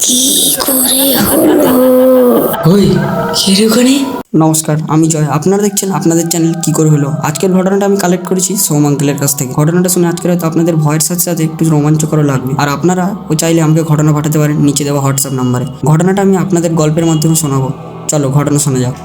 কি করে হলো? ওই কি রে ওখানে? নমস্কার, আমি জয়। আপনারা দেখছেন আপনাদের চ্যানেল কি করে হলো। আজকের ঘটনাটা আমি কালেক্ট করেছি সোম আঙ্কেলের কাছ থেকে। ঘটনাটা শুনে আজকের হয়তো আপনাদের ভয়ের সাথে সাথে একটু রোমাঞ্চকর লাগবে। আর আপনারা চাইলে আমাকে ঘটনা পাঠাতে পারেন নিচে দেওয়া হোয়াটসঅ্যাপ নাম্বারে। ঘটনাটা আমি আপনাদের গল্পের মাধ্যমে শোনাবো। চলো ঘটনা শোনা যাক।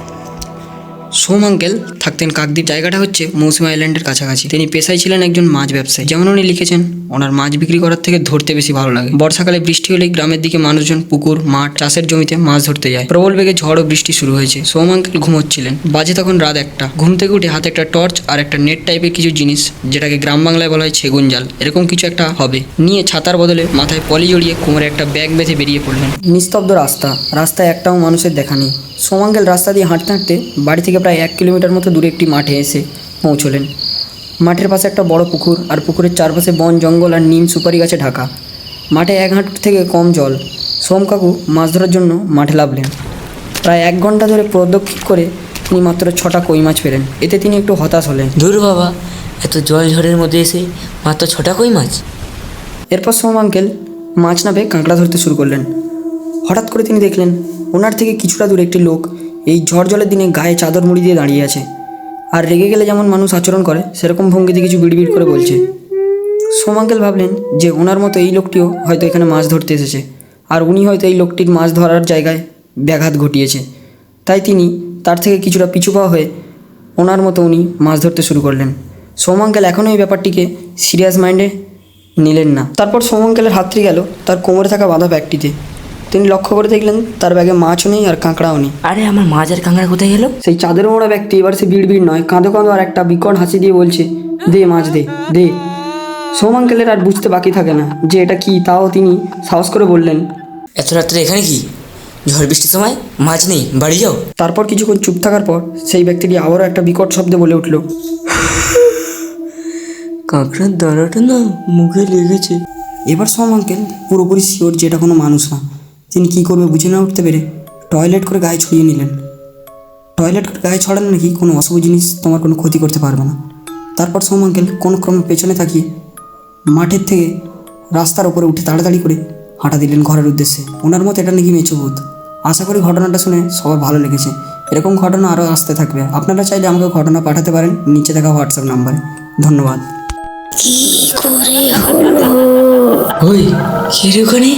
সোম আঙ্কেল থাকতেন কাকদ্বীপ। জায়গাটা হচ্ছে মৌসুমী আইল্যান্ডের কাছাকাছি। তিনি পেশায় ছিলেন একজন মাছ ব্যবসায়ী। যেমন উনি লিখেছেন, ওনার মাছ বিক্রি করার থেকে ধরতে বেশি ভালো লাগে। বর্ষাকালে বৃষ্টি হলেই গ্রামের দিকে মানুষজন পুকুর, মাঠ, চাষের জমিতে মাছ ধরতে যায়। প্রবল বেগে ঝড় ও বৃষ্টি শুরু হয়েছে। সোম আঙ্কেল ঘুমোচ্ছিলেন। বাজে তখন রাত 1টা। ঘুম থেকে উঠে হাতে একটা টর্চ আর একটা নেট টাইপের কিছু জিনিস, যেটাকে গ্রাম বাংলায় বলা হয় সেগুন জাল, এরকম কিছু একটা হবে, নিয়ে ছাতার বদলে মাথায় পলি জড়িয়ে কোমরে একটা ব্যাগ বেঁধে বেরিয়ে পড়লেন। নিস্তব্ধ রাস্তায় একটাও মানুষের দেখা নেই। সোম আঙ্কেল রাস্তা দিয়ে হাঁটতে হাঁটতে বাড়ি থেকে প্রায় 1 কিলোমিটার মতো দূরে একটি মাঠে এসে পৌঁছলেন। মাঠের পাশে একটা বড় পুকুর, আর পুকুরের চারপাশে বন, জঙ্গল আর নিম সুপারি গাছে ঢাকা। মাঠে 1 হাঁটু থেকে কম জল। সোম কাকু মাছ ধরার জন্য মাঠে নামলেন। প্রায় 1 ঘন্টা ধরে প্রদক্ষিণ করে তিনি মাত্র 6টা কই মাছ পেলেন। এতে তিনি একটু হতাশ হলেন। ধুর বাবা, এত জল ঝড়ের মধ্যে এসে মাত্র 6টা কই মাছ? এরপর সোম আঙ্কেল মাছ না পেয়ে কাঁকড়া ধরতে শুরু করলেন। হঠাৎ করে তিনি দেখলেন ওনার থেকে কিছুটা দূরে একটি লোক এই ঝড় জলের দিনে গায়ে চাদর মুড়ি দিয়ে দাঁড়িয়ে আছে, আর রেগে গেলে যেমন মানুষ আচরণ করে সেরকম ভঙ্গিতে কিছু বিড়বিড় করে বলছে। সোম আঙ্কেল ভাবলেন যে ওনার মতো এই লোকটিও হয়তো এখানে মাছ ধরতে এসেছে, আর উনি হয়তো এই লোকটির মাছ ধরার জায়গায় ব্যাঘাত ঘটিয়েছে। তাই তিনি তার থেকে কিছুটা পিছু পা হয়ে ওনার মতো উনি মাছ ধরতে শুরু করলেন। সোম আঙ্কেল এখনও এই ব্যাপারটিকে সিরিয়াস মাইন্ডে নিলেন না। তারপর সোম আঙ্কেলের হাতটি গেল তার কোমরে থাকা বাঁধা ব্যাগটিতে। তিনি লক্ষ্য করে দেখলেন তার ব্যাগে মাছও নেই আর কাঁকড়াও নেই। আরে আমার মাছ আর কাঁকড়া কোথায় গেল? সেই চাঁদের মোড়া ব্যক্তি এবার সে বিড় নয়, কাঁদো কাঁদো আর একটা বিকট হাসি দিয়ে বলছে, দে মাছ দে দে। সোম আঙ্কেলের আর বুঝতে বাকি থাকে না যে এটা কি। তাও তিনি সাহস করে বললেন, এত রাত্রে এখানে কি? ঝড় বৃষ্টির সময় মাছ নেই, বাড়ি যাও। তারপর কিছুক্ষণ চুপ থাকার পর সেই ব্যক্তিটি আবারও একটা বিকট শব্দে বলে উঠল, কাঁকড়ার দাঁড়াটা না মুখে লেগেছে। এবার সোম আঙ্কেল পুরোপুরি শিওর যে এটা কোনো মানুষ না। তিনি কী করবে বুঝে না উঠতে পেরে টয়লেট করে গায়ে ছড়িয়ে নিলেন। টয়লেট করে গায়ে ছড়ানো নাকি কোনো অশুভ জিনিস তোমার কোনো ক্ষতি করতে পারবে না। তারপর সোম আঙ্কেল কোনো ক্রমে পেছনে তাকিয়ে মাঠের থেকে রাস্তার ওপরে উঠে তাড়াতাড়ি করে হাঁটা দিলেন ঘরের উদ্দেশ্যে। ওনার মতো এটা নাকি মেছো ভূত। আশা করি ঘটনাটা শুনে সবার ভালো লেগেছে। এরকম ঘটনা আরও আসতে থাকবে। আপনারা চাইলে আমাকে ঘটনা পাঠাতে পারেন নিচে দেখা হোয়াটসঅ্যাপ নাম্বারে। ধন্যবাদ। কি করে হলো? ওই কি রে ওখানে?